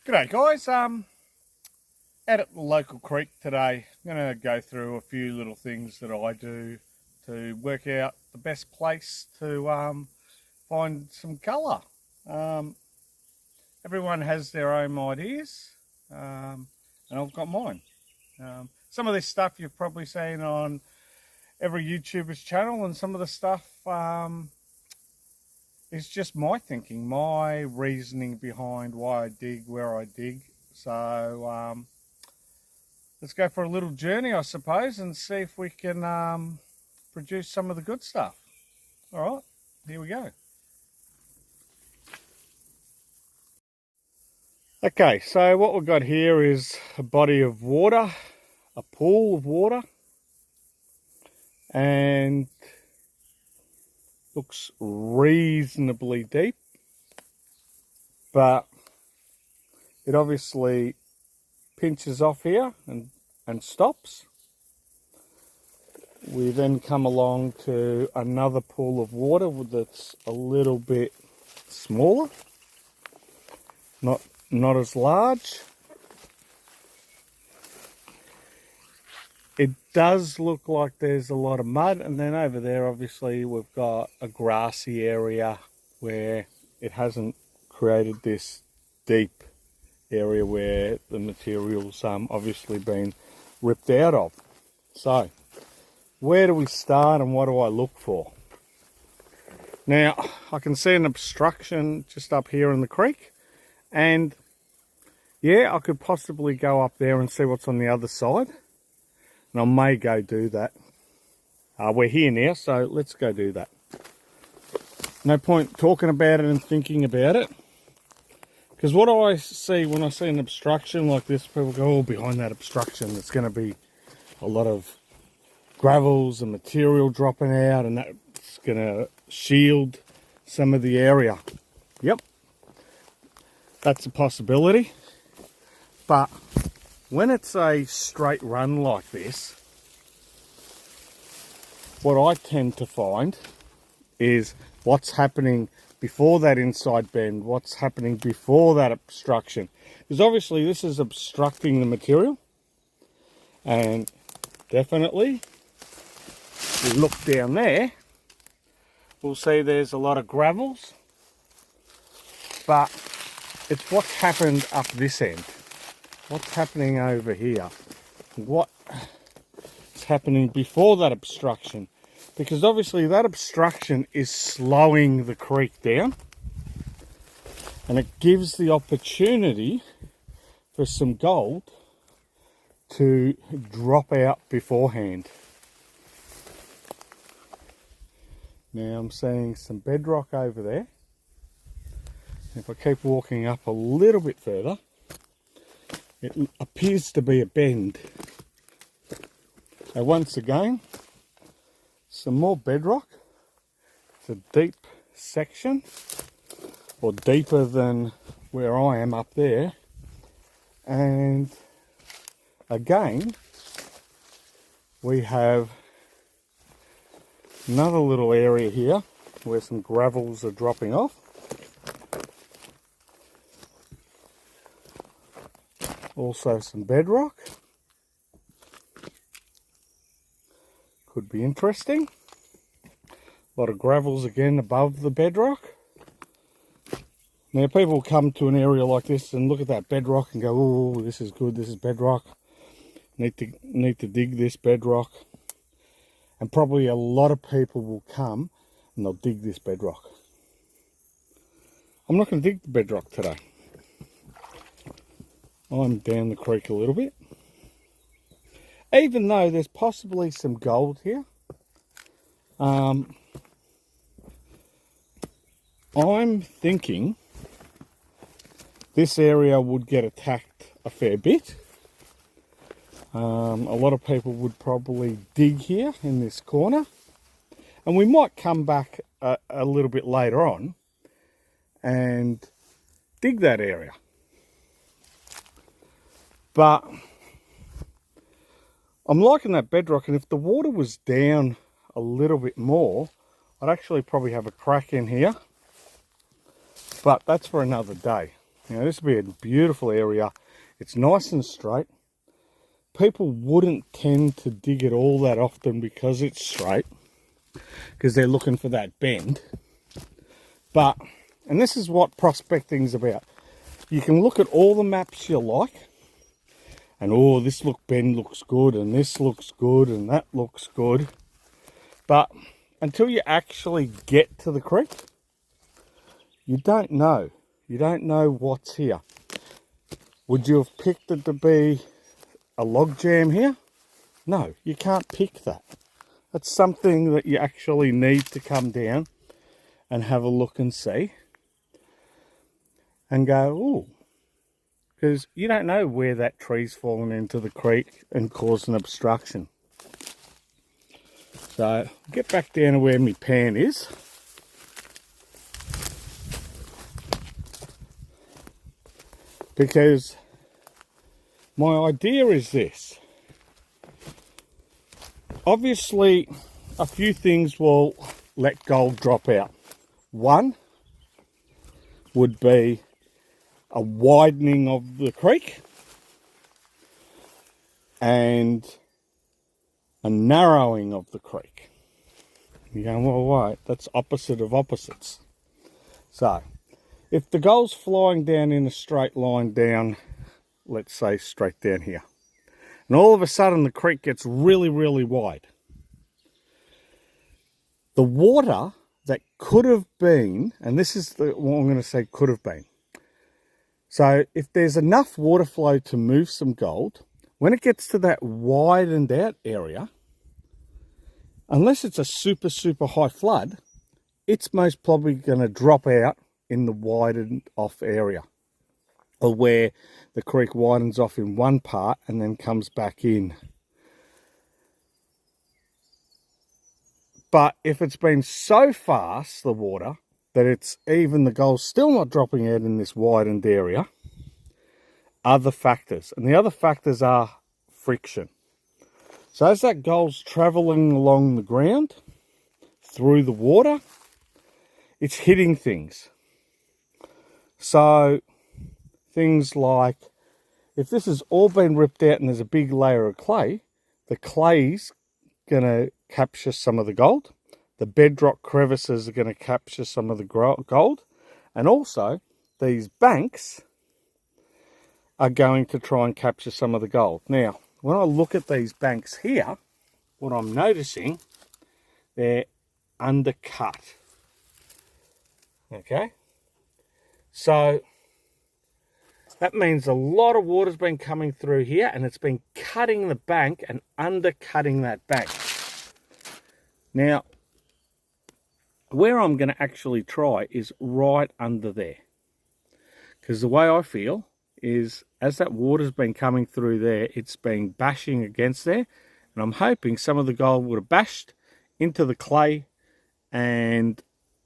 G'day guys, out at the local creek today. I'm going to go through a few little things that I do to work out the best place to find some colour. Everyone has their own ideas, and I've got mine. Some of this stuff you've probably seen on every YouTuber's channel, and some of the stuff it's just my thinking, my reasoning behind why I dig where I dig. So let's go for a little journey, I suppose, and see if we can produce some of the good stuff. All right, here we go. Okay, so what we've got here is a body of water, a pool of water, and looks reasonably deep, but it obviously pinches off here and stops. We then come along to another pool of water that's a little bit smaller, not as large. It does look like there's a lot of mud, and then over there obviously we've got a grassy area where it hasn't created this deep area where the material's obviously been ripped out of. So where do we start and what do I look for? Now I can see an obstruction just up here in the creek, and yeah, I could possibly go up there and see what's on the other side. And I may go do that. We're here now, so let's go do that. No point talking about it and thinking about it. Because what I see when I see an obstruction like this, people go, oh, behind that obstruction there's going to be a lot of gravels and material dropping out, and that's going to shield some of the area. Yep, that's a possibility. But when it's a straight run like this, what I tend to find is what's happening before that inside bend, what's happening before that obstruction. Because obviously this is obstructing the material, and definitely, if we look down there, we'll see there's a lot of gravels, but it's what's happened up this end. What's happening over here? What's happening before that obstruction? Because obviously that obstruction is slowing the creek down, and it gives the opportunity for some gold to drop out beforehand. Now I'm seeing some bedrock over there. If I keep walking up a little bit further, it appears to be a bend. Now once again, some more bedrock. It's a deep section, or deeper than where I am up there. And again, we have another little area here where some gravels are dropping off. Also some bedrock. Could be interesting. A lot of gravels again above the bedrock. Now people come to an area like this and look at that bedrock and go, oh, this is good, this is bedrock. Need to dig this bedrock. And probably a lot of people will come and they'll dig this bedrock. I'm not going to dig the bedrock today. I'm down the creek a little bit. Even though there's possibly some gold here, I'm thinking this area would get attacked a fair bit. A lot of people would probably dig here in this corner, and we might come back a little bit later on and dig that area. But I'm liking that bedrock, and if the water was down a little bit more, I'd actually probably have a crack in here. But that's for another day. Now this would be a beautiful area. It's nice and straight. People wouldn't tend to dig it all that often because it's straight, because they're looking for that bend. But, and this is what prospecting's about. You can look at all the maps you like, and oh, this bend looks good, and this looks good, and that looks good. But until you actually get to the creek, you don't know. You don't know what's here. Would you have picked it to be a log jam here? No, you can't pick that. That's something that you actually need to come down and have a look and see. And go, ooh. Because you don't know where that tree's fallen into the creek and caused an obstruction. So, get back down to where my pan is. Because my idea is this. Obviously, a few things will let gold drop out. One would be a widening of the creek and a narrowing of the creek. You're going, well, wait, that's opposite of opposites. So, if the gold's flying down in a straight line down, let's say straight down here, and all of a sudden the creek gets really, really wide, the water that could have been, and this is what I'm going to say could have been. So if there's enough water flow to move some gold, when it gets to that widened out area, unless it's a super, super high flood, it's most probably going to drop out in the widened off area, or where the creek widens off in one part and then comes back in. But if it's been so fast, the water, that it's even the gold's still not dropping out in this widened area, other factors. And the other factors are friction. So as that gold's traveling along the ground, through the water, it's hitting things. So things like, if this has all been ripped out and there's a big layer of clay, the clay's going to capture some of the gold. The bedrock crevices are going to capture some of the gold. And also, these banks are going to try and capture some of the gold. Now, when I look at these banks here, what I'm noticing, they're undercut. Okay? So, that means a lot of water's been coming through here, and it's been cutting the bank and undercutting that bank. Now, where I'm going to actually try is right under there. Because the way I feel is, as that water's been coming through there, it's been bashing against there. And I'm hoping some of the gold would have bashed into the clay and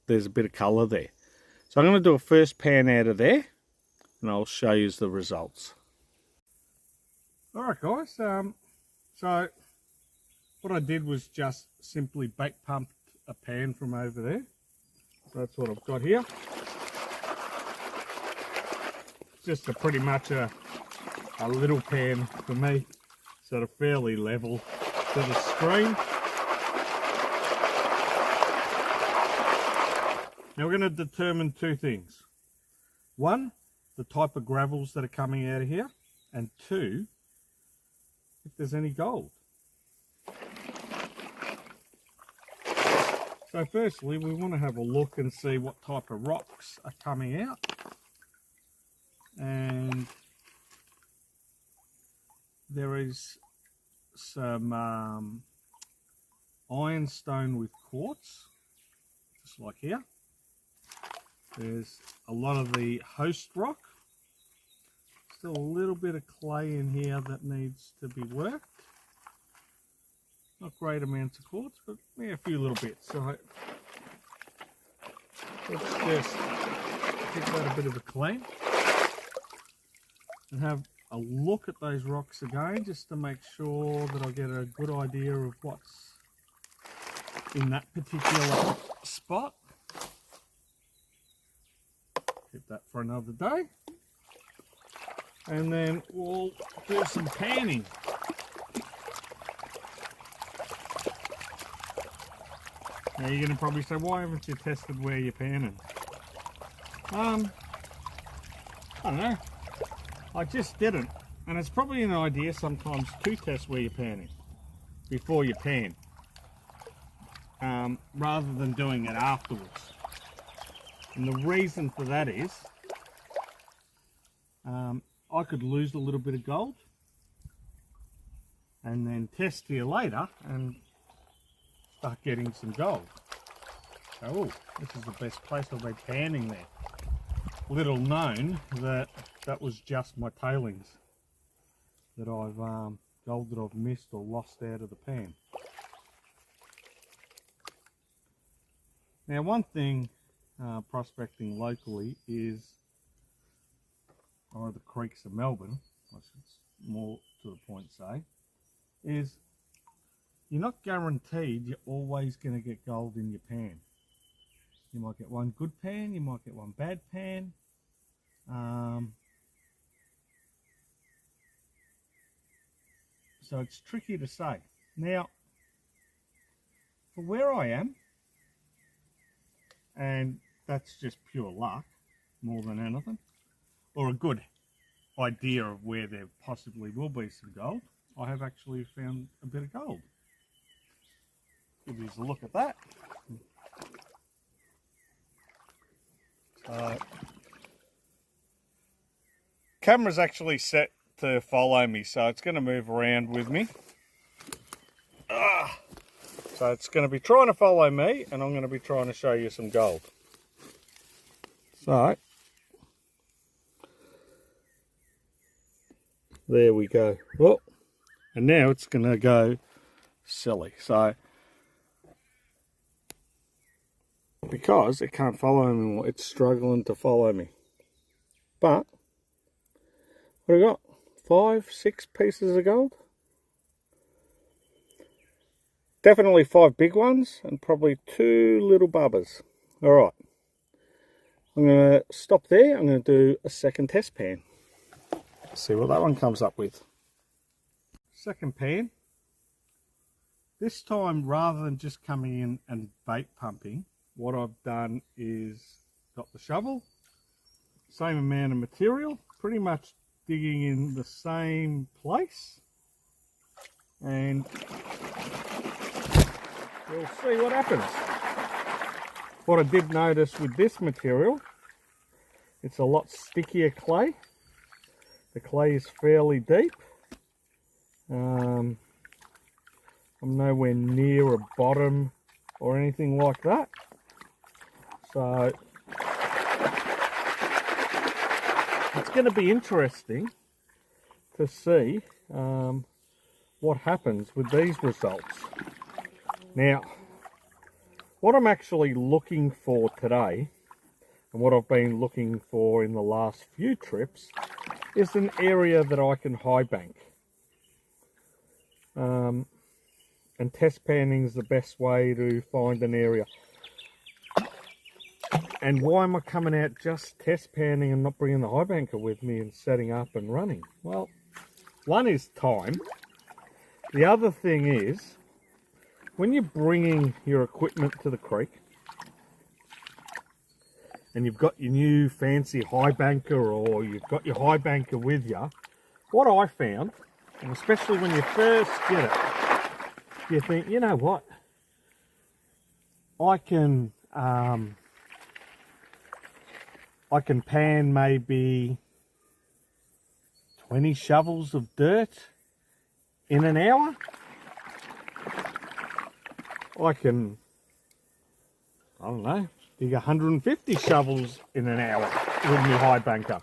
there's a bit of colour there. So I'm going to do a first pan out of there and I'll show you the results. Alright guys, so what I did was just simply bake pumped a pan from over there. So that's what I've got here. It's just pretty much a little pan for me, sort of fairly level to the screen. Now we're going to determine two things. One, the type of gravels that are coming out of here, and two, if there's any gold. So firstly, we want to have a look and see what type of rocks are coming out. And there is some ironstone with quartz, just like here. There's a lot of the host rock. Still a little bit of clay in here that needs to be worked. Not great amounts of quartz, but yeah, a few little bits. So let's just give that a bit of a clean and have a look at those rocks again, just to make sure that I get a good idea of what's in that particular spot. Keep that for another day. and then we'll do some panning. Now you're going to probably say, why haven't you tested where you're panning? I don't know. I just didn't. And it's probably an idea sometimes to test where you're panning before you pan, rather than doing it afterwards. And the reason for that is, I could lose a little bit of gold and then test here later and start getting some gold. So, oh, this is the best place I've been panning there. Little known that that was just my tailings that I've gold that I've missed or lost out of the pan. Now, one thing prospecting locally is, or the creeks of Melbourne, I should more to the point say, is you're not guaranteed you're always going to get gold in your pan. You might get one good pan, you might get one bad pan. So it's tricky to say. Now, for where I am, and that's just pure luck more than anything, or a good idea of where there possibly will be some gold, I have actually found a bit of gold. Give you a look at that. Camera's actually set to follow me, so it's going to move around with me. So it's going to be trying to follow me, and I'm going to be trying to show you some gold. So there we go. Oh, and now it's going to go silly. So because it can't follow me anymore, it's struggling to follow me. But what have I got? 5, 6 pieces of gold. Definitely 5 big ones and probably 2 little bubbers. Alright, I'm going to stop there. I'm going to do a second test pan. See what that one comes up with. Second pan. This time, rather than just coming in and bait pumping, what I've done is got the shovel, same amount of material, pretty much digging in the same place, and we'll see what happens. What I did notice with this material, it's a lot stickier clay. The clay is fairly deep. I'm nowhere near a bottom or anything like that. So it's going to be interesting to see what happens with these results. Now, what I'm actually looking for today, and what I've been looking for in the last few trips, is an area that I can high bank. And test panning is the best way to find an area. And why am I coming out just test panning and not bringing the high banker with me and setting up and running? Well, one is time. The other thing is, when you're bringing your equipment to the creek and you've got your new fancy high banker, or you've got your high banker with you, what I found, and especially when you first get it, you think, you know what, I can pan maybe 20 shovels of dirt in an hour. I can, I don't know, dig 150 shovels in an hour with my high banker.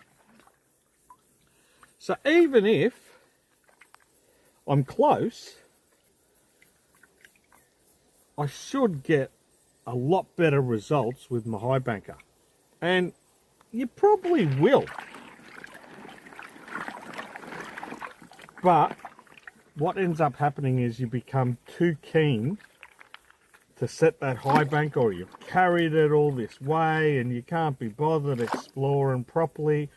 So even if I'm close, I should get a lot better results with my high banker. And you probably will. But what ends up happening is you become too keen to set that high bank, or you've carried it all this way and you can't be bothered exploring properly,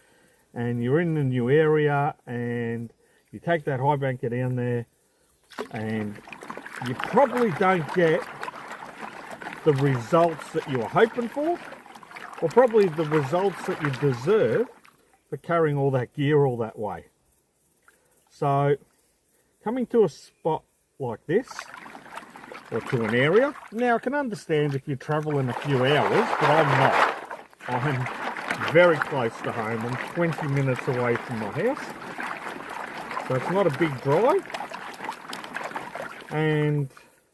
and you're in a new area and you take that high banker down there and you probably don't get the results that you were hoping for, or probably the results that you deserve for carrying all that gear all that way. So coming to a spot like this, or to an area, now I can understand if you travel in a few hours, but I'm not. I'm very close to home. I'm 20 minutes away from my house, so it's not a big drive. And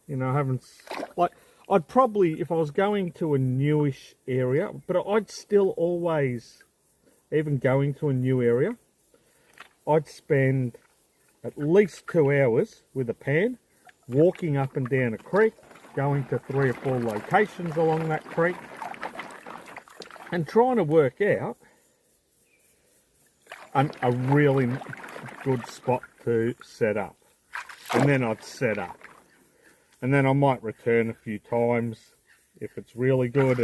you know, I haven't, like, I'd probably, if I was going to a newish area, but I'd still always, even going to a new area, I'd spend at least 2 hours with a pan, walking up and down a creek, going to 3 or 4 locations along that creek, and trying to work out a really good spot to set up. And then I'd set up. And then I might return a few times if it's really good,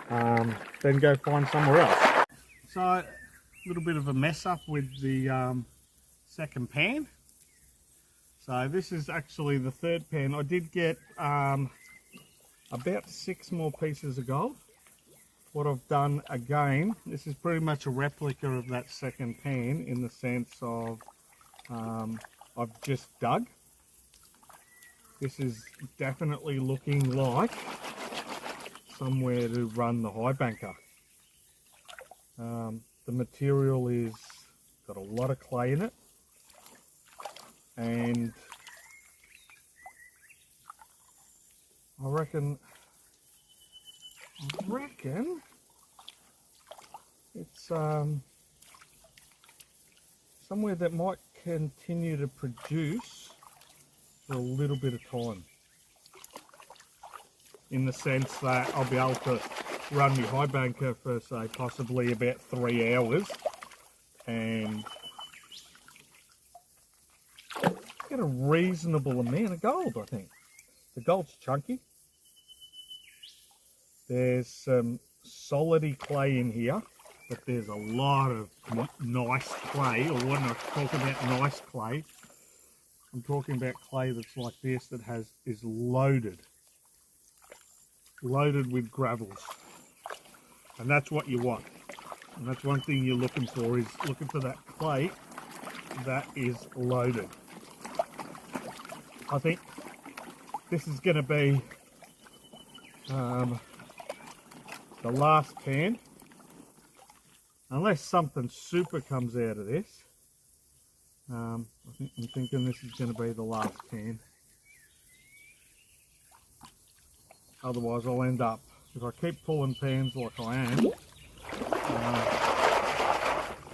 and then go find somewhere else. So a little bit of a mess up with the second pan. So this is actually the third pan. I did get about 6 more pieces of gold. What I've done again, this is pretty much a replica of that second pan in the sense of I've just dug. This is definitely looking like somewhere to run the high banker. The material is got a lot of clay in it, and I reckon it's somewhere that might continue to produce for a little bit of time, in the sense that I'll be able to run my high banker for, say, possibly about 3 hours and get a reasonable amount of gold. I think the gold's chunky. There's some solidy clay in here, but there's a lot of nice clay. Or when I talk about nice clay, I'm talking about clay that's like this, that is loaded with gravels, and that's what you want. And that's one thing you're looking for, is looking for that clay that is loaded. I think this is going to be the last pan, unless something super comes out of this. I'm thinking this is going to be the last pan. Otherwise I'll end up, if I keep pulling pans like I am,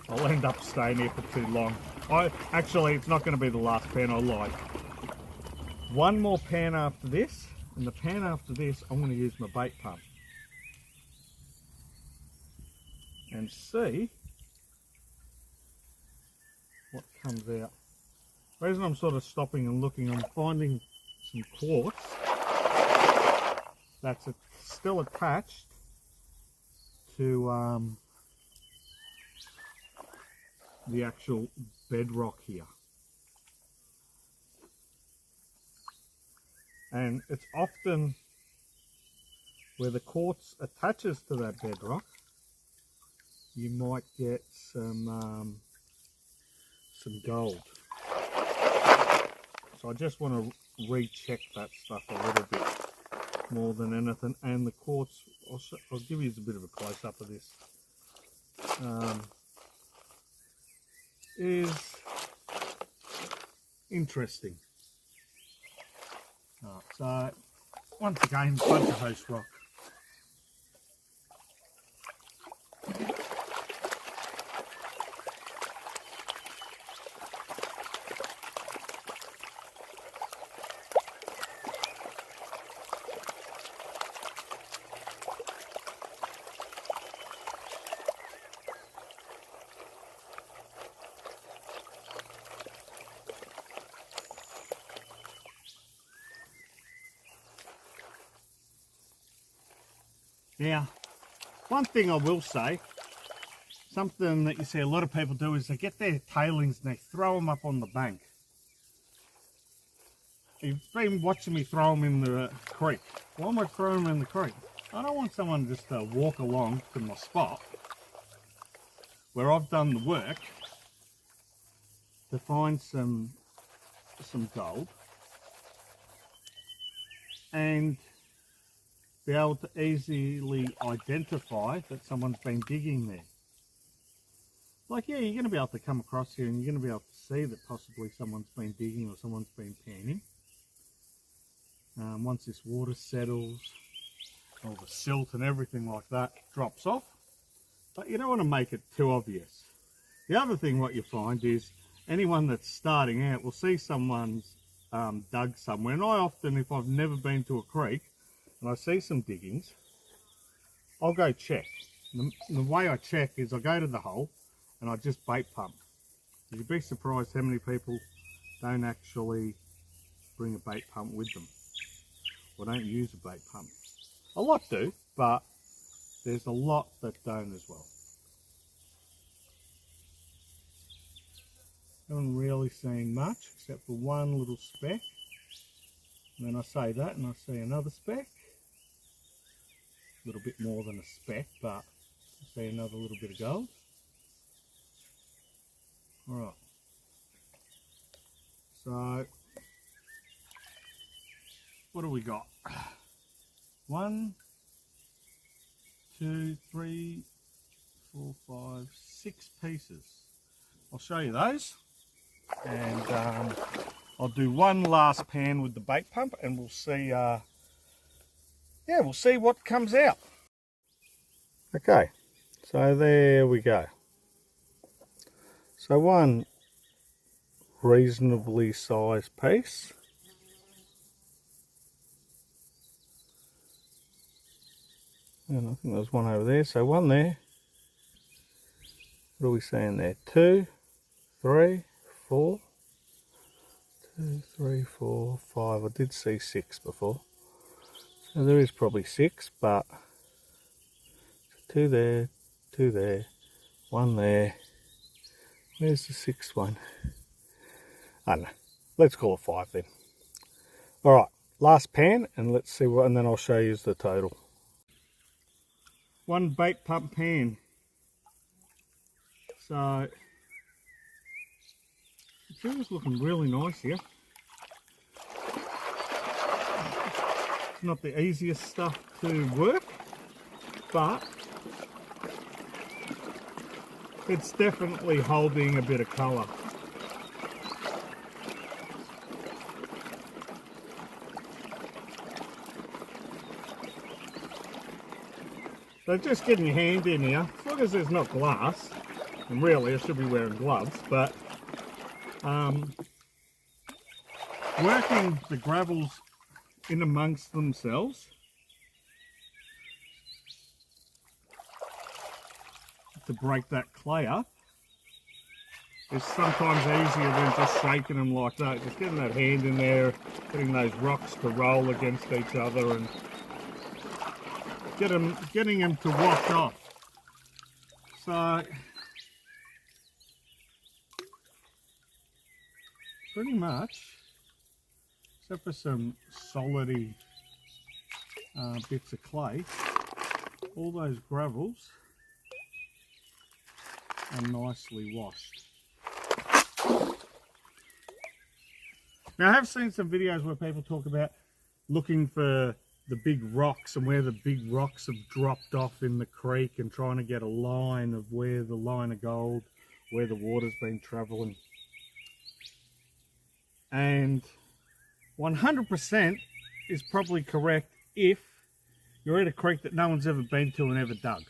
I'll end up staying here for too long. Actually, it's not going to be the last pan. I lied. One more pan after this, and the pan after this I'm going to use my bait pump and see what comes out. The reason I'm sort of stopping and looking, I'm finding some quartz that's still attached to the actual bedrock here. And it's often where the quartz attaches to that bedrock, you might get some gold. So I just want to recheck that stuff a little bit more than anything. And the quartz, I'll give you a bit of a close-up of this, is interesting. So once again, a bunch of host rock. Now, one thing I will say, something that you see a lot of people do is they get their tailings and they throw them up on the bank. You've been watching me throw them in the creek. Why am I throwing them in the creek? I don't want someone just to walk along to my spot where I've done the work to find some gold and be able to easily identify that someone's been digging there. Like, yeah, you're going to be able to come across here and you're going to be able to see that possibly someone's been digging or someone's been panning. Once this water settles, all the silt and everything like that drops off, but you don't want to make it too obvious. The other thing what you find is anyone that's starting out will see someone's dug somewhere, and I often, if I've never been to a creek and I see some diggings, I'll go check. The way I check is I go to the hole and I just bait pump. You'd be surprised how many people don't actually bring a bait pump with them, or don't use a bait pump. A lot do, but there's a lot that don't as well. Haven't really seen much except for one little speck. And then I say that and I see another speck. A little bit more than a speck, but I see another little bit of gold. Alright. So, what do we got? 1, 2, 3, 4, 5, 6 pieces. I'll show you those, and I'll do one last pan with the bait pump, and we'll see. Yeah, we'll see what comes out. Okay, so there we go. So one reasonably sized piece. And I think there's one over there, so one there. What are we saying there? 2, 3, 4. 2, 3, 4, 5. I did see 6 before. So there is probably 6, but 2 there, 2 there, 1 there. Where's the 6th one? I don't know. Let's call it 5 then. Alright, last pan, and let's see what, and then I'll show you the total. One bait pump pan. So the film's looking really nice here. It's not the easiest stuff to work, but it's definitely holding a bit of colour. So just getting your hand in here, as long as there's not glass, and really I should be wearing gloves, but working the gravels in amongst themselves to break that clay up is sometimes easier than just shaking them like that. Just getting that hand in there, getting those rocks to roll against each other and getting them to wash off. So pretty much, except for some solidy bits of clay, all those gravels are nicely washed. Now I have seen some videos where people talk about looking for the big rocks and where the big rocks have dropped off in the creek and trying to get a line of where the line of gold, where the water's been travelling. And 100% is probably correct if you're at a creek that no one's ever been to and ever dug.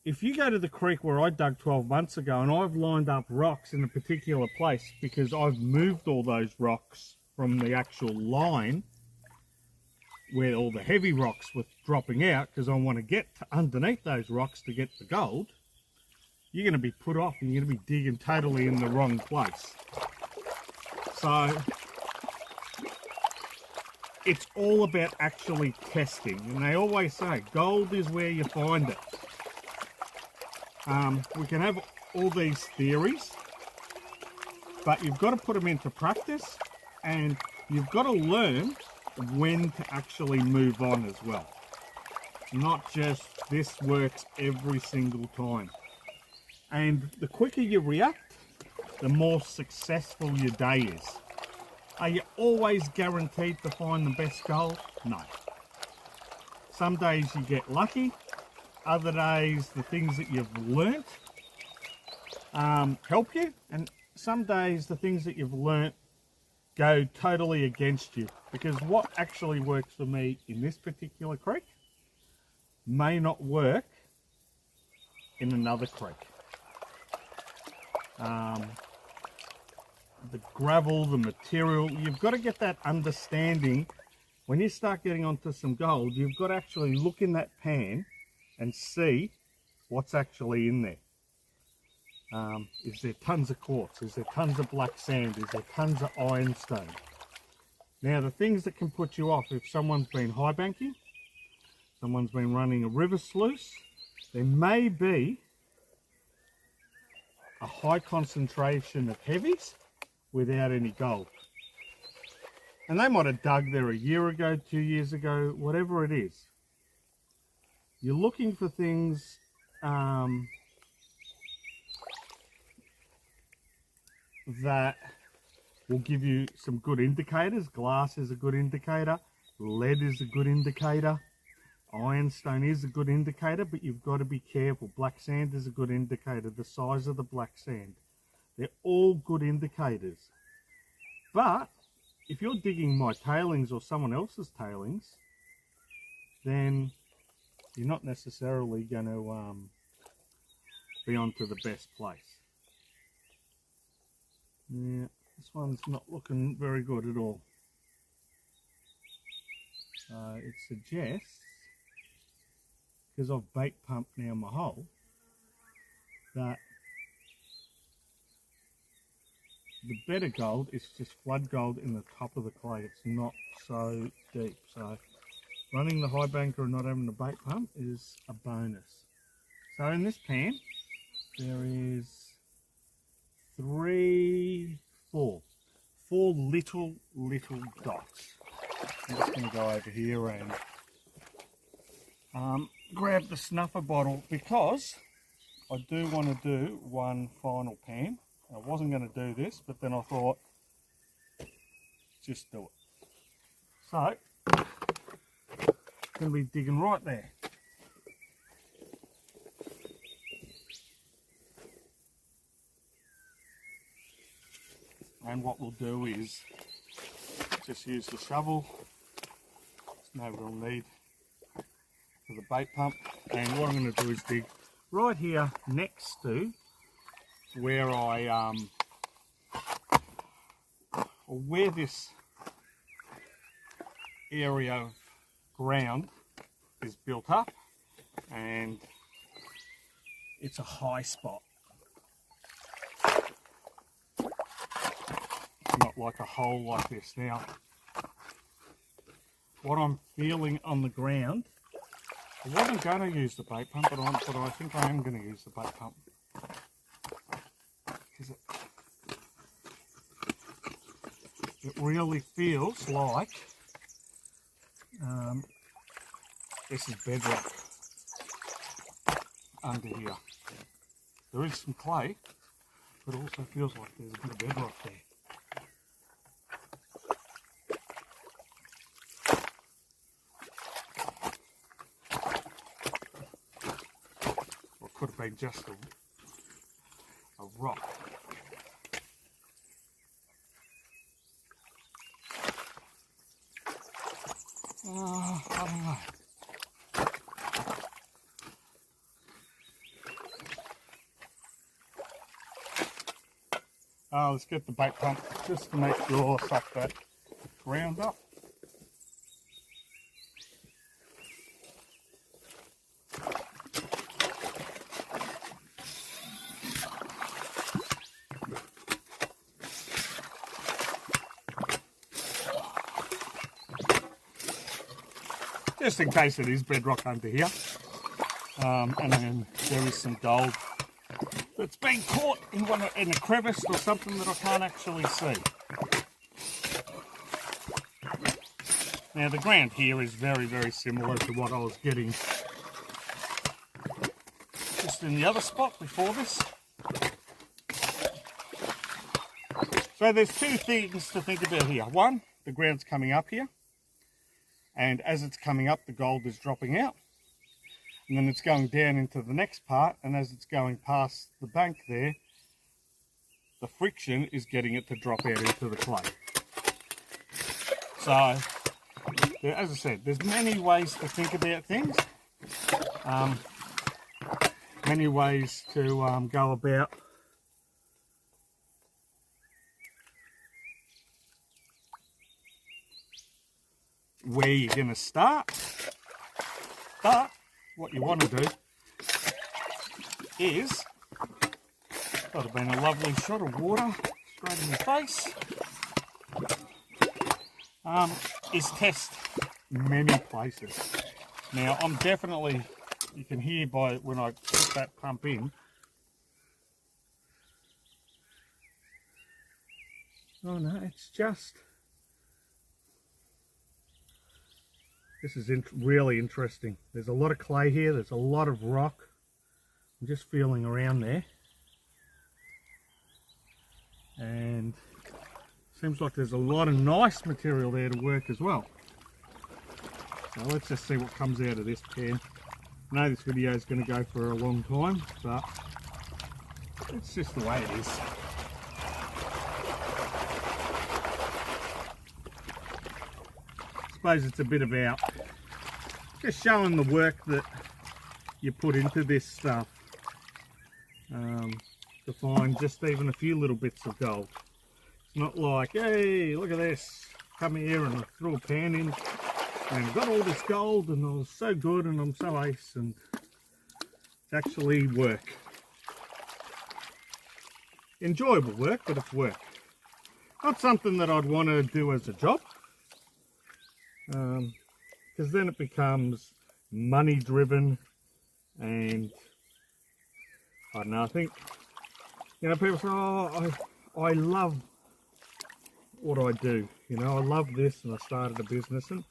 If you go to the creek where I dug 12 months ago and I've lined up rocks in a particular place because I've moved all those rocks from the actual line where all the heavy rocks were dropping out because I want to get to underneath those rocks to get the gold, you're going to be put off and you're going to be digging totally in the wrong place. So it's all about actually testing, and they always say gold is where you find it. We can have all these theories, but you've got to put them into practice, and you've got to learn when to actually move on as well. Not just this works every single time. And the quicker you react, the more successful your day is. Are you always guaranteed to find the best gold? No. Some days you get lucky, other days the things that you've learnt help you, and some days the things that you've learnt go totally against you, because what actually works for me in this particular creek may not work in another creek. The gravel, the material, you've got to get that understanding. When you start getting onto some gold, you've got to actually look in that pan and see what's actually in there. Is there tons of quartz? Is there tons of black sand? Is there tons of ironstone? Now, the things that can put you off, if someone's been high banking, someone's been running a river sluice, there may be a high concentration of heavies without any gold. And they might have dug there a year ago, 2 years ago, whatever it is. You're looking for things that will give you some good indicators. Glass is a good indicator. Lead is a good indicator. Ironstone is a good indicator, but you've got to be careful. Black sand is a good indicator. The size of the black sand. They're all good indicators. But if you're digging my tailings or someone else's tailings, then you're not necessarily going to be onto the best place. Yeah, this one's not looking very good at all. It suggests, because I've bait pumped now my hole, that the better gold is just flood gold in the top of the clay. It's not so deep. So running the high banker and not having the bait pump is a bonus. So in this pan, there is four little dots. I'm just going to go over here and grab the snuffer bottle, because I do want to do one final pan. I wasn't going to do this, but then I thought, just do it. So, going to be digging right there. And what we'll do is just use the shovel. There's no real need for the bait pump. And what I'm going to do is dig right here next to where where this area of ground is built up, and it's a high spot. Not like a hole like this. Now, what I'm feeling on the ground, I wasn't going to use the bait pump, but I think I am going to use the bait pump. It really feels like this is bedrock under here. There is some clay, but it also feels like there's a bit of bedrock there. Or it could have been just a rock. I don't know. Let's get the bait pump just to make sure I suck that ground up. Just in case it is bedrock under here. And then there is some gold that's been caught in a crevice or something that I can't actually see. Now the ground here is very, very similar to what I was getting just in the other spot before this. So there's two things to think about here. One, the ground's coming up here, and as it's coming up, the gold is dropping out. And then it's going down into the next part, and as it's going past the bank there, the friction is getting it to drop out into the clay. So, as I said, there's many ways to think about things. Many ways to go about where you're going to start, but what you want to do is, that have been a lovely shot of water straight in your face, is test many places. Now I'm definitely, you can hear by when I put that pump in, oh no, it's just, this is really interesting. There's a lot of clay here, there's a lot of rock. I'm just feeling around there. And seems like there's a lot of nice material there to work as well. So let's just see what comes out of this pan. I know this video is going to go for a long time, but it's just the way it is. I suppose it's a bit about just showing the work that you put into this stuff to find just even a few little bits of gold. It's not like, hey, look at this, come here and I threw a pan in and got all this gold and I was so good and I'm so ace, and it's actually work. Enjoyable work, but it's work. Not something that I'd want to do as a job, because then it becomes money driven, and I don't know, I think, you know, people say, oh, I love what I do, you know, I love this and I started a business, and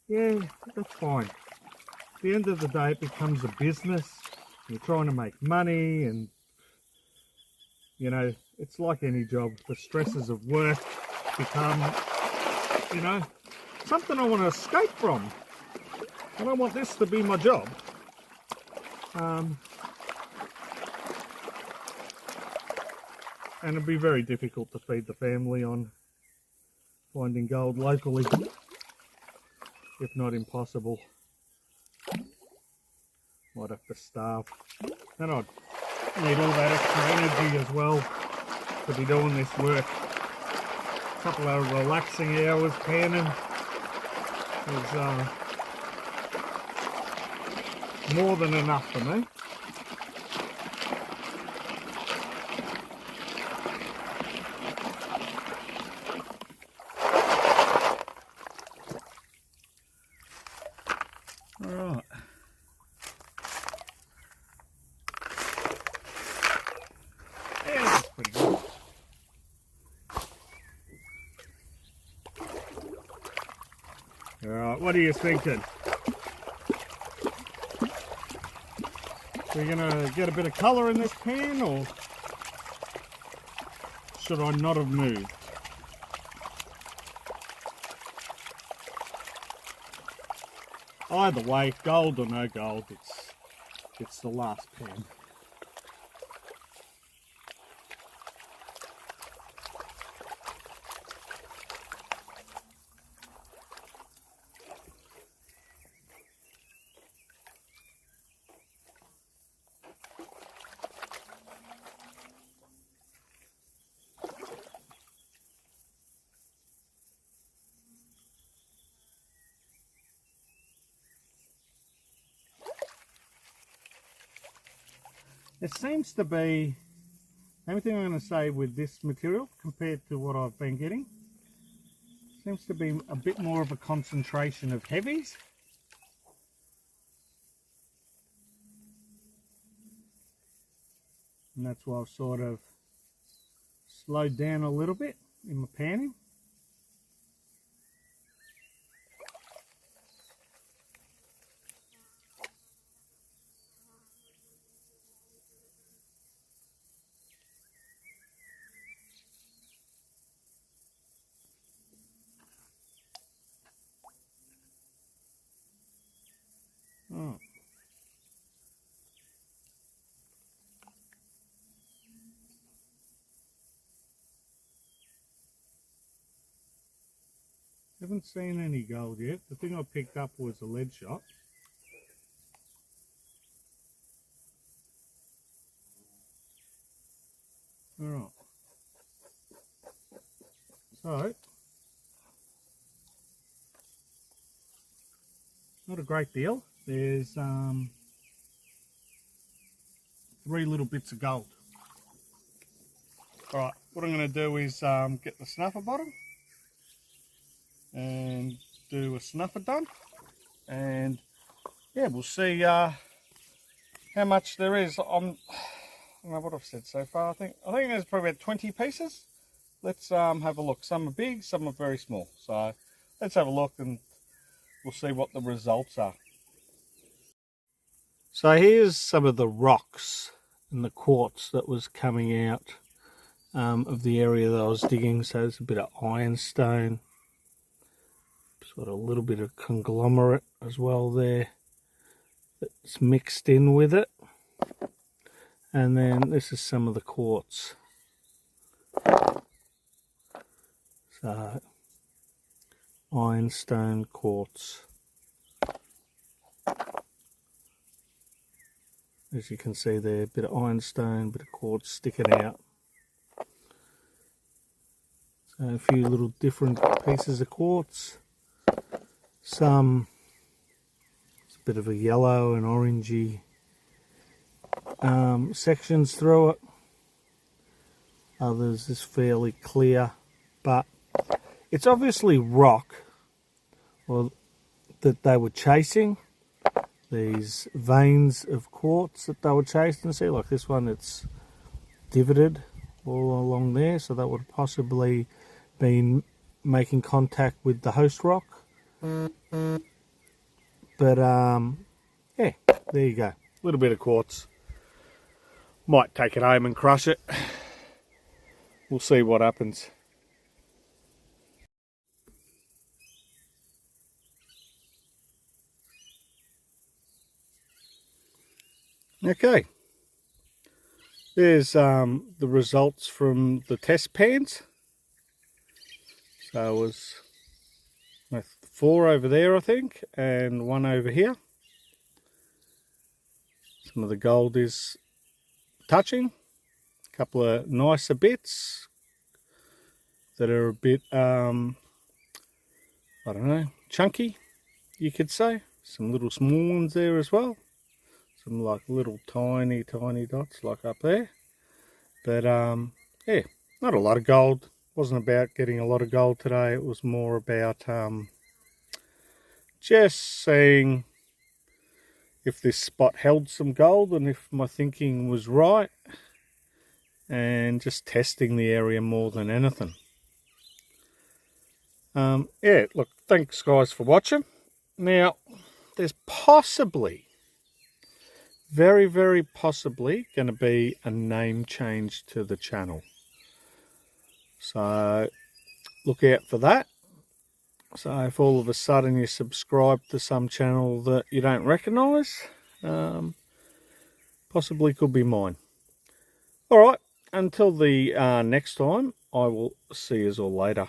yeah, that's fine. At the end of the day, it becomes a business, you're trying to make money, and you know, it's like any job, the stresses of work become, you know, something I want to escape from. I don't want this to be my job. And it'd be very difficult to feed the family on finding gold locally, if not impossible. Might have to starve. And I'd need all that extra energy as well to be doing this work. A couple of relaxing hours panning is more than enough for me. Alright. Yeah, that's pretty good. Alright, what are you thinking? Are you going to get a bit of colour in this pan, or should I not have moved? Either way, gold or no gold, it's the last pan. It seems to be, the only thing I'm going to say with this material compared to what I've been getting, seems to be a bit more of a concentration of heavies. And that's why I've sort of slowed down a little bit in my panning. Oh. Haven't seen any gold yet. The thing I picked up was a lead shot. Alright. So, not a great deal. There's 3 little bits of gold. Alright, what I'm going to do is get the snuffer bottle and do a snuffer dump, and yeah, we'll see how much there is. I don't know what I've said so far. I think there's probably about 20 pieces. Let's have a look. Some are big, some are very small. So let's have a look and we'll see what the results are. So here's some of the rocks and the quartz that was coming out of the area that I was digging. So there's a bit of ironstone, sort of a little bit of conglomerate as well there that's mixed in with it. And then this is some of the quartz. So ironstone, quartz. As you can see there, a bit of ironstone, a bit of quartz sticking out. So a few little different pieces of quartz. Some, it's a bit of a yellow and orangey sections through it. Others is fairly clear, but it's obviously rock, or that they were chasing. These veins of quartz that they were chasing. See, like this one, it's divoted all along there, so that would have possibly been making contact with the host rock. But yeah, there you go. A little bit of quartz. Might take it home and crush it. We'll see what happens. Okay, there's the results from the test pans. So it was 4 over there, I think, and 1 over here. Some of the gold is touching. A couple of nicer bits that are a bit, I don't know, chunky, you could say. Some little small ones there as well. Some like little tiny dots like up there. But yeah, not a lot of gold. Wasn't about getting a lot of gold today. It was more about just seeing if this spot held some gold and if my thinking was right, and just testing the area more than anything. Yeah, look, thanks guys for watching. Now, there's possibly, very possibly, going to be a name change to the channel. So look out for that. So if all of a sudden you subscribe to some channel that you don't recognise, possibly could be mine. Alright, until the next time, I will see you all later.